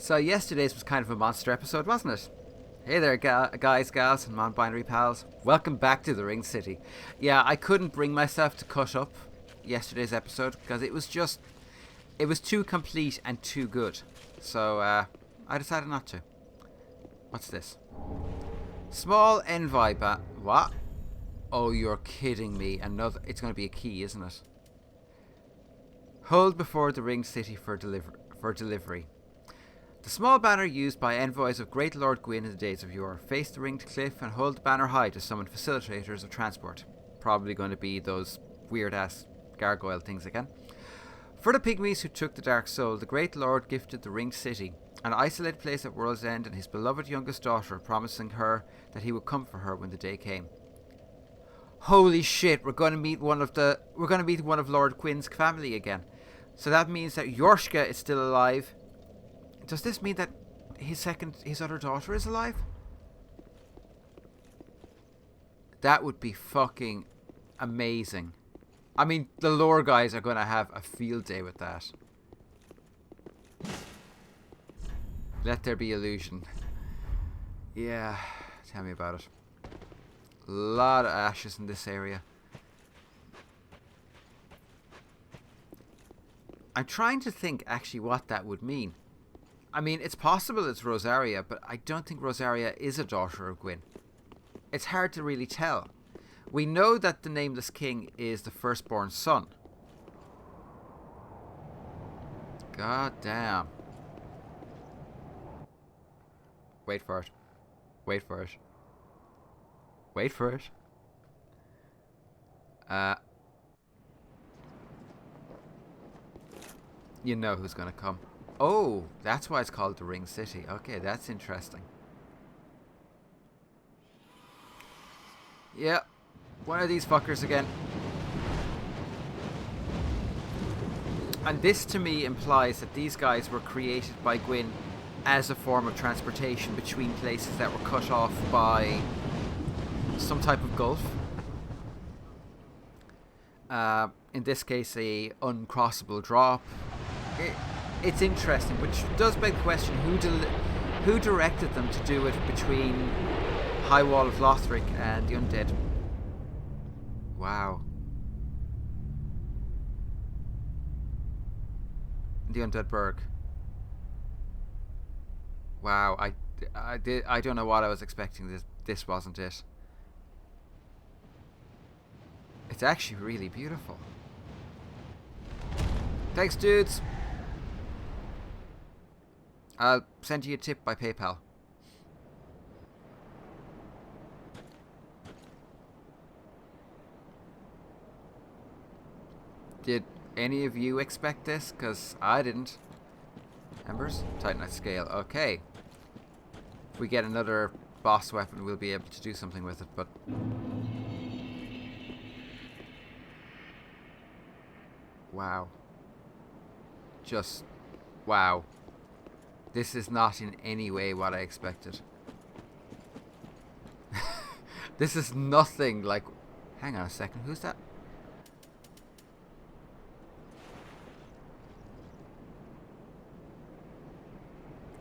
So yesterday's was kind of a monster episode, wasn't it? Hey there, guys, gals, and non-binary pals. Welcome back to the Ring City. Yeah, I couldn't bring myself to cut up yesterday's episode because it was too complete and too good. So I decided not to. What's this? Small envoy what? Oh, you're kidding me. It's going to be a key, isn't it? Hold before the Ring City for delivery. The small banner used by envoys of Great Lord Gwyn in the days of yore. Face the ringed cliff and hold the banner high to summon facilitators of transport. Probably going to be those weird-ass gargoyle things again. For the pygmies who took the Dark Soul, the Great Lord gifted the Ringed City, an isolated place at World's End, and his beloved youngest daughter, promising her that he would come for her when the day came. Holy shit, we're going to meet one of Lord Gwyn's family again. So that means that Yorshka is still alive. Does this mean that his other daughter is alive? That would be fucking amazing. I mean, the lore guys are going to have a field day with that. Let there be illusion. Yeah, tell me about it. A lot of ashes in this area. I'm trying to think actually what that would mean. I mean, it's possible it's Rosaria, but I don't think Rosaria is a daughter of Gwyn. It's hard to really tell. We know that the Nameless King is the firstborn son. God damn. Wait for it. Wait for it. Wait for it. You know who's gonna come. Oh, that's why it's called the Ring City. Okay, that's interesting. Yeah, one of these fuckers again. And this to me implies that these guys were created by Gwyn as a form of transportation between places that were cut off by some type of gulf. In this case, a uncrossable drop. It's interesting, which does beg the question: who directed them to do it between High Wall of Lothric and the Undead? Wow. The Undead Burg. Wow, I don't know what I was expecting. This wasn't it. It's actually really beautiful. Thanks, dudes. I'll send you a tip by PayPal. Did any of you expect this? Because I didn't. Embers? Titanite scale. Okay. If we get another boss weapon, we'll be able to do something with it, but... Wow. Just... wow. This is not in any way what I expected. This is nothing like... Hang on a second, who's that?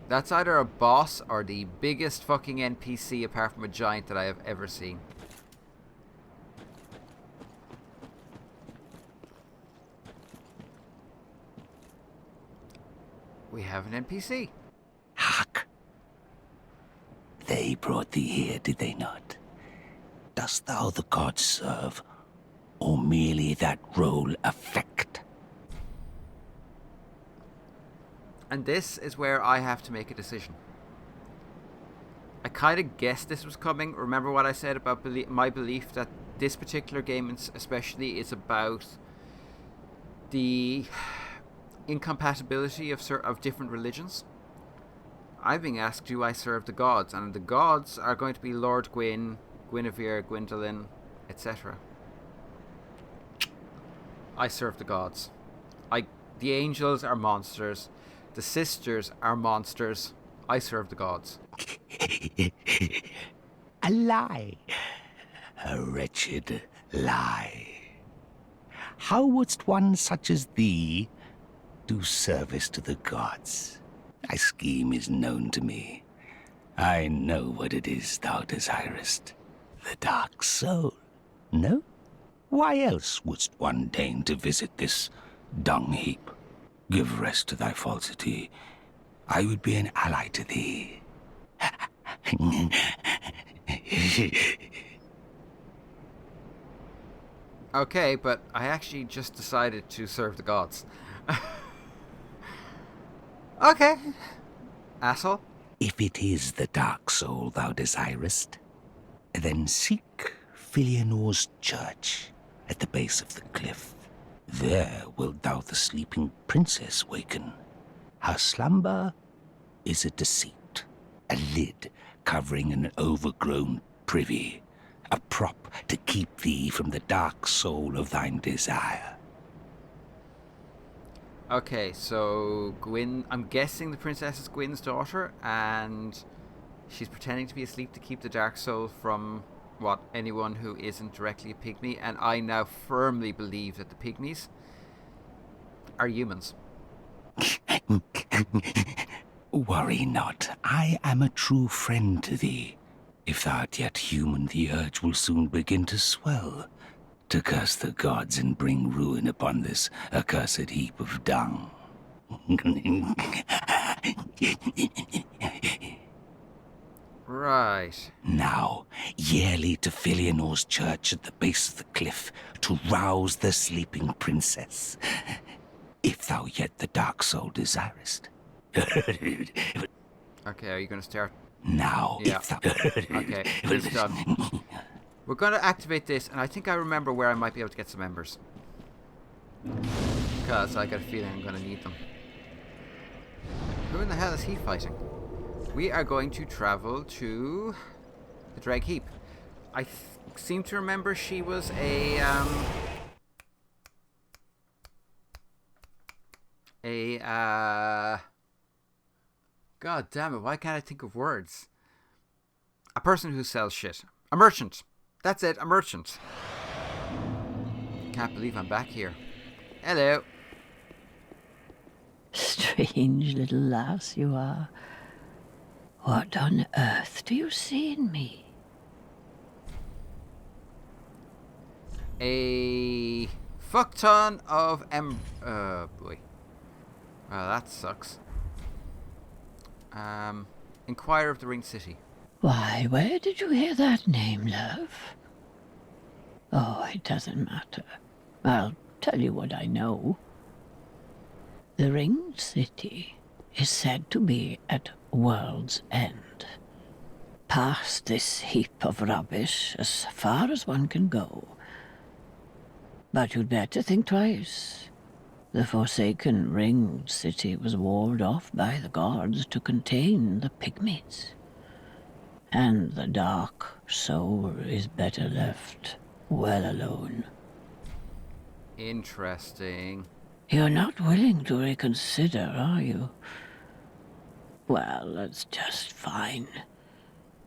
That's either a boss or the biggest fucking NPC apart from a giant that I have ever seen. We have an NPC. Hark! They brought thee here, did they not? Dost thou the gods serve, or merely that role affect? And this is where I have to make a decision. I kind of guessed this was coming. Remember what I said about my belief that this particular game especially is about the incompatibility of different religions. I'm being asked, do I serve the gods? And the gods are going to be Lord Gwyn, Guinevere, Gwyndolin, etc. I serve the gods. The angels are monsters. The sisters are monsters. I serve the gods. A lie. A wretched lie. How wouldst one such as thee do service to the gods? Thy scheme is known to me. I know what it is thou desirest. The dark soul. No? Why else wouldst one deign to visit this dung heap? Give rest to thy falsity. I would be an ally to thee. Okay, but I actually just decided to serve the gods. Okay. Asshole. If it is the dark soul thou desirest, then seek Filianor's church at the base of the cliff. There wilt thou the sleeping princess waken. Her slumber is a deceit, a lid covering an overgrown privy, a prop to keep thee from the dark soul of thine desire. Okay, so Gwyn, I'm guessing the princess is Gwyn's daughter, and she's pretending to be asleep to keep the dark soul from, anyone who isn't directly a pygmy, and I now firmly believe that the pygmies are humans. Worry not, I am a true friend to thee. If thou art yet human, the urge will soon begin to swell, to curse the gods and bring ruin upon this accursed heap of dung. Right. Now, yearly to Filianor's church at the base of the cliff to rouse the sleeping princess, if thou yet the dark soul desirest. Okay, are you going to start? Now, Yeah. if thou... Okay, it's done. We're going to activate this, and I think I remember where I might be able to get some embers. Because I got a feeling I'm going to need them. Who in the hell is he fighting? We are going to travel to the Dreg Heap. I seem to remember she was a God damn it, why can't I think of words? A person who sells shit. A merchant. That's it, a merchant. Can't believe I'm back here. Hello. Strange little lass you are. What on earth do you see in me? A fuck ton of boy. Well, that sucks. Inquire of the Ring City. Why, where did you hear that name, love? Oh, it doesn't matter. I'll tell you what I know. The Ring City is said to be at World's End. Past this heap of rubbish as far as one can go. But you'd better think twice. The forsaken Ringed City was walled off by the gods to contain the pygmies. And the dark soul is better left well alone. Interesting. You're not willing to reconsider, are you? Well, that's just fine.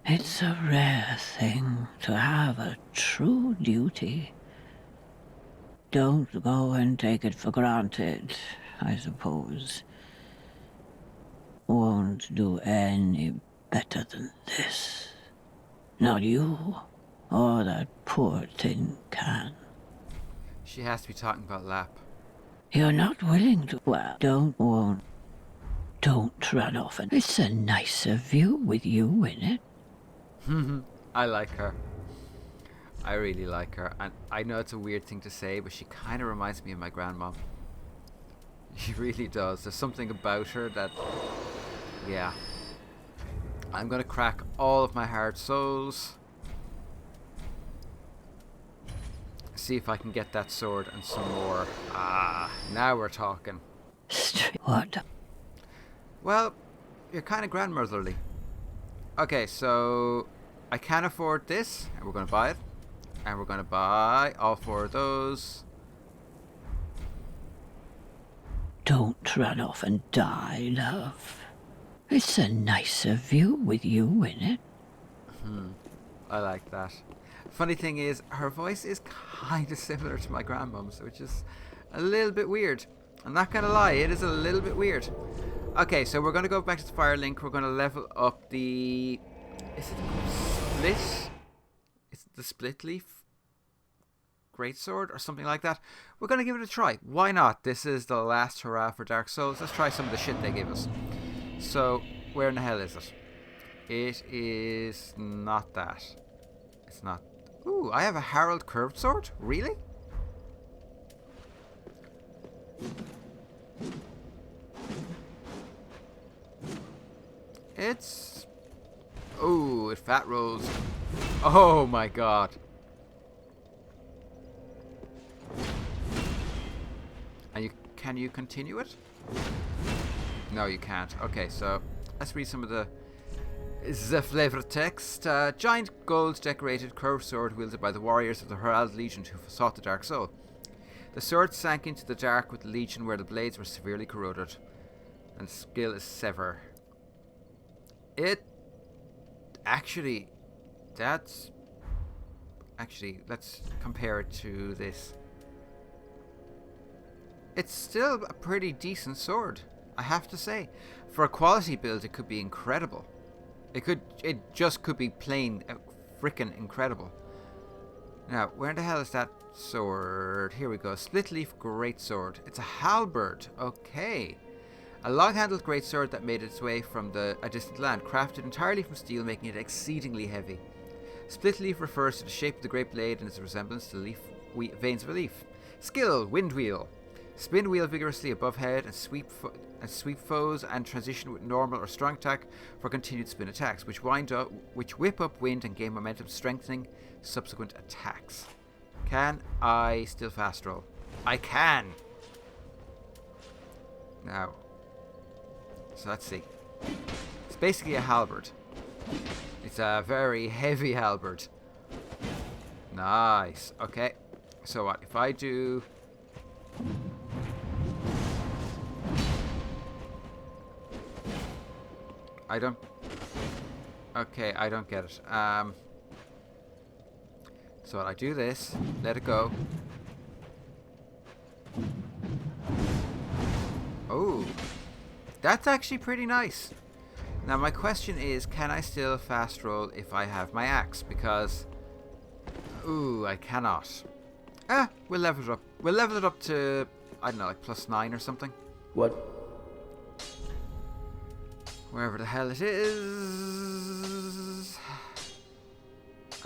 It's a rare thing to have a true duty. Don't go and take it for granted, I suppose. Won't do any better than this. Not you, or that poor tin can. She has to be talking about Lap. You're not willing to... Well, don't run off. And it's a nicer view with you in it. I like her. I really like her. And I know it's a weird thing to say, but she kind of reminds me of my grandma. She really does. There's something about her that... Yeah. I'm going to crack all of my hard souls. See if I can get that sword and some more. Ah, now we're talking. What? Well, you're kind of grandmotherly. Okay, so I can afford this, and we're going to buy it. And we're going to buy all 4 of those. Don't run off and die, love. It's a nicer view with you in it. I like that. Funny thing is, her voice is kind of similar to my grandmom's, which is a little bit weird. I'm not going to lie, it is a little bit weird. Okay, so we're going to go back to the fire link. We're going to level up the... Is it split? Is it the split leaf greatsword or something like that? We're going to give it a try. Why not? This is the last hurrah for Dark Souls. Let's try some of the shit they gave us. So, where in the hell is it? It is not that. It's not... Ooh, I have a Harald curved sword? Really? It's... Ooh, it fat rolls. Oh my god. And can you continue it? No, you can't. Okay, so let's read some of the flavor text. Giant gold decorated curved sword wielded by the warriors of the Herald Legion who sought the Dark Soul. The sword sank into the dark with the Legion where the blades were severely corroded. And skill is sever. It... Actually, that's... Actually, let's compare it to this. It's still a pretty decent sword, I have to say. For a quality build, it could be incredible. It just could be plain frickin' incredible. Now, where the hell is that sword? Here we go. Split leaf greatsword. It's a halberd. Okay. A long-handled greatsword that made its way from a distant land, crafted entirely from steel, making it exceedingly heavy. Split leaf refers to the shape of the great blade and its resemblance to the veins of a leaf. Skill, wind wheel. Spin wheel vigorously above head and sweep foes, and transition with normal or strong attack for continued spin attacks, which whip up wind and gain momentum, strengthening subsequent attacks. Can I still fast roll? I can! Now, so let's see. It's basically a halberd. It's a very heavy halberd. Nice. Okay. So what? If I do... I don't... Okay, I don't get it. So I do this, let it go. Oh, that's actually pretty nice. Now my question is, can I still fast roll if I have my axe? Because, ooh, I cannot. We'll level it up. We'll level it up to, I don't know, like +9 or something. What? Wherever the hell it is.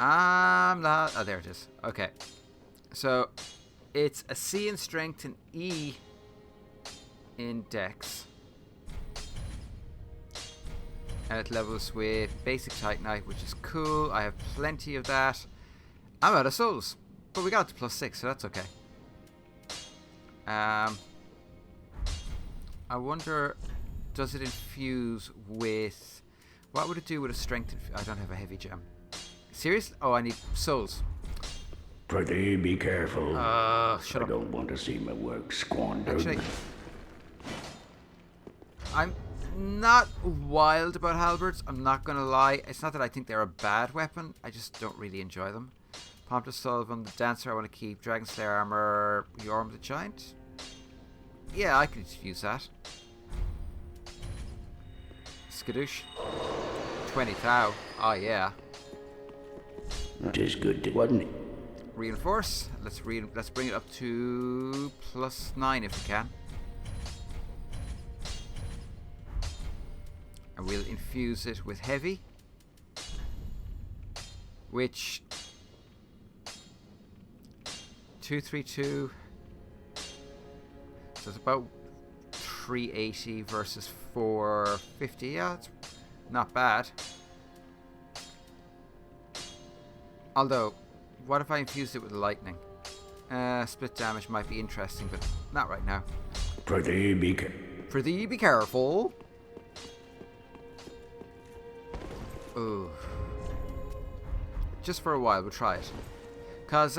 Oh, there it is. Okay. So, it's a C in strength and E in dex. And it levels with basic titanite, which is cool. I have plenty of that. I'm out of souls. But we got it to +6, so that's okay. I wonder, does it infuse with... What would it do with a strength... I don't have a heavy gem. Seriously? Oh, I need souls. Pretty be careful. Shut up. I don't want to see my work squandered. Actually, I'm not wild about halberds. I'm not going to lie. It's not that I think they're a bad weapon. I just don't really enjoy them. Pompous Sullivan, the Dancer, I want to keep. Dragon Slayer Armor, Yorm the Giant. Yeah, I could use that. Skadoosh. 20 thou. Oh, yeah. It is good, wasn't it? Reinforce. Let's bring it up to +9 if we can. And we'll infuse it with heavy, which 232. So it's about 380 versus 450. Yeah, it's not bad. Although, what if I infused it with lightning? Split damage might be interesting, but not right now. Pretty be careful. Ooh. Just for a while, we'll try it. Because,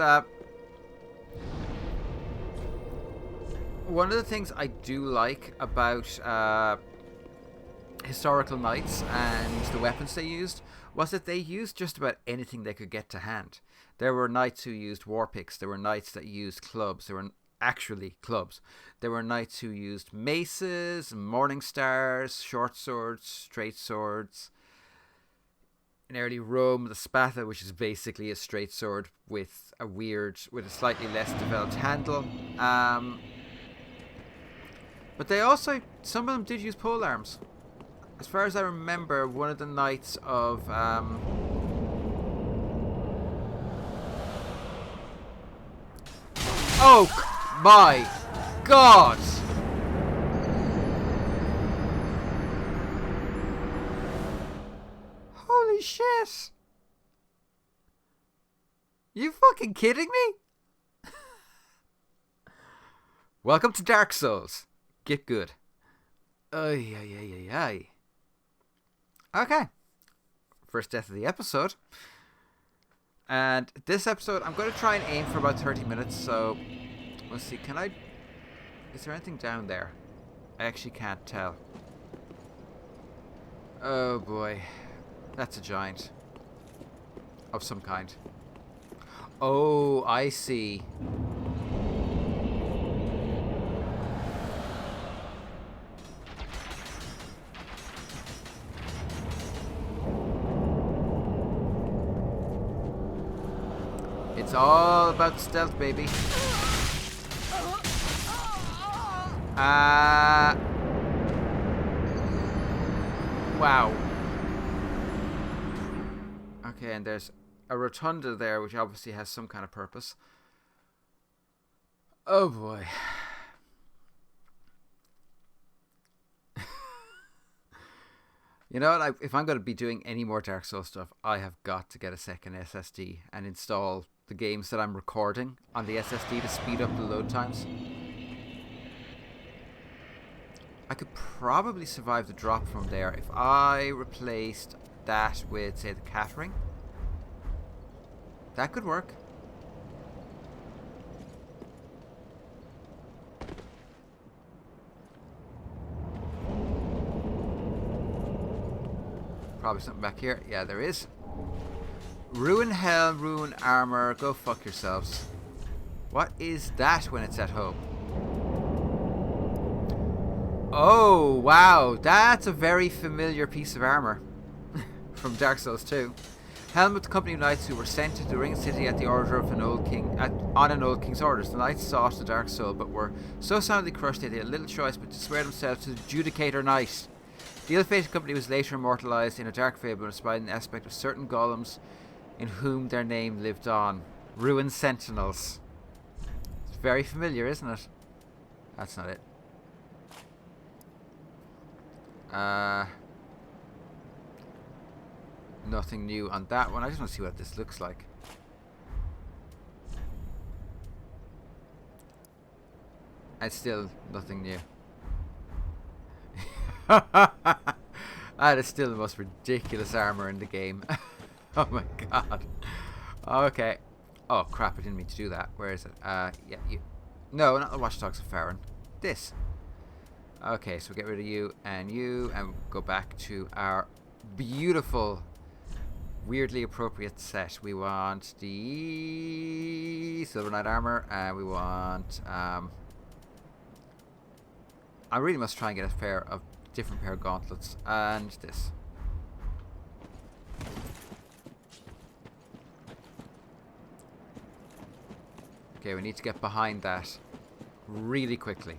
one of the things I do like about historical knights and the weapons they used was that they used just about anything they could get to hand. There were knights who used war picks, there were knights that used clubs, there were actually clubs. There were knights who used maces, morning stars, short swords, straight swords. In early Rome, the spada, which is basically a straight sword with a slightly less developed handle. But they also, some of them did use polearms. As far as I remember, one of the knights of oh my God! Holy shit! You fucking kidding me? Welcome to Dark Souls. Get good. Ay, ay, ay, ay, ay. Okay. First death of the episode. And this episode, I'm going to try and aim for about 30 minutes, so let's see, is there anything down there? I actually can't tell. Oh boy. That's a giant. Of some kind. Oh, I see. It's all about stealth, baby. Wow. Okay, and there's a rotunda there, which obviously has some kind of purpose. Oh boy. You know what? If I'm going to be doing any more Dark Souls stuff, I have got to get a second SSD and install the games that I'm recording on the SSD to speed up the load times. I could probably survive the drop from there if I replaced that with, say, the cat ring. That could work. Probably something back here. Yeah, there is. Ruin helm, ruin armor. Go fuck yourselves. What is that when it's at home? Oh, wow. That's a very familiar piece of armor from Dark Souls 2. Helm with the company of knights who were sent to the Ring City at the order of an old king, on an old king's orders. The knights sought the Dark Soul, but were so soundly crushed they had little choice but to swear themselves to the Judicator Knight. The ill-fated company was later immortalized in a dark fable inspired an aspect of certain golems in whom their name lived on. Ruin Sentinels. It's very familiar, isn't it? That's not it. Nothing new on that one. I just want to see what this looks like. And still nothing new. That is still the most ridiculous armor in the game. Oh my god. Okay. Oh crap, I didn't mean to do that. Where is it? Yeah, you. No, not the Watchdogs of Farron. This. Okay, so we get rid of you, and go back to our beautiful, weirdly appropriate set. We want the Silver Knight armor, and we want I really must try and get a different pair of gauntlets, and this. Okay, we need to get behind that really quickly.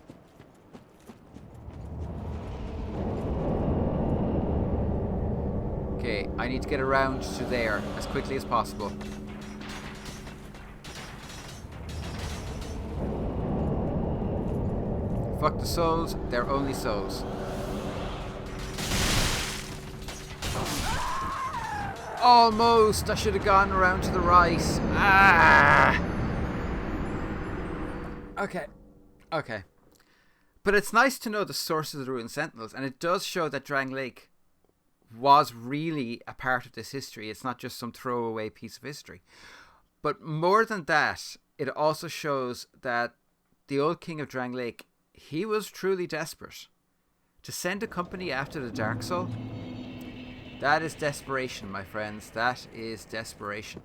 Okay, I need to get around to there as quickly as possible. Fuck the souls, they're only souls. Almost! I should have gone around to the right. Ah! Okay. Okay. But it's nice to know the source of the Ruin Sentinels, and it does show that Drang Lake was really a part of this history. It's not just some throwaway piece of history. But more than that, it also shows that the old king of Drang Lake, he was truly desperate. To send a company after the Dark Soul, that is desperation, my friends. That is desperation.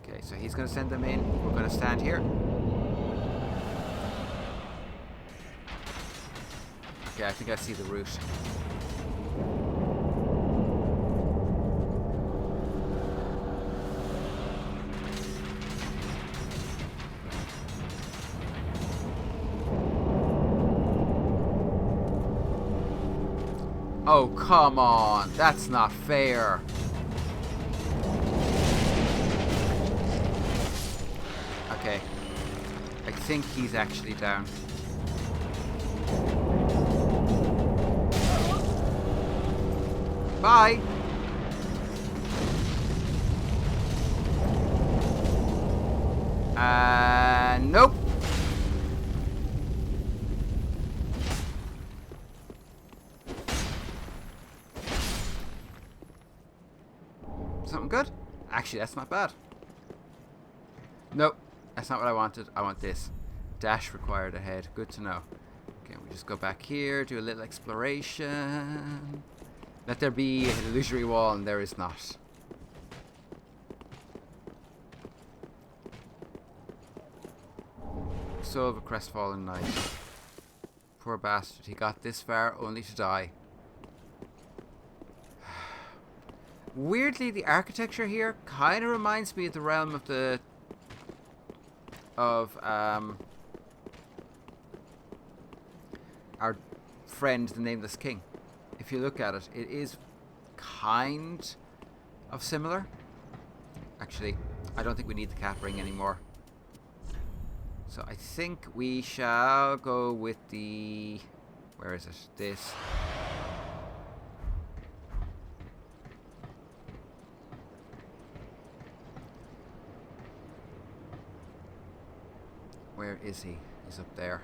Okay, so he's going to send them in. We're going to stand here. Okay, I think I see the route. Oh, come on. That's not fair. Okay. I think he's actually down. Bye. Nope. Something good? Actually, that's not bad. Nope. That's not what I wanted. I want this. Dash required ahead. Good to know. Okay, we just go back here, do a little exploration. Let there be an illusory wall, and there is not. Soul of a crestfallen knight. Poor bastard. He got this far only to die. Weirdly, the architecture here kind of reminds me of the realm of the... our friend, the Nameless King. If you look at it, it is kind of similar. Actually, I don't think we need the cap ring anymore. So I think we shall go with the... where is it? This. Where is he? He's up there.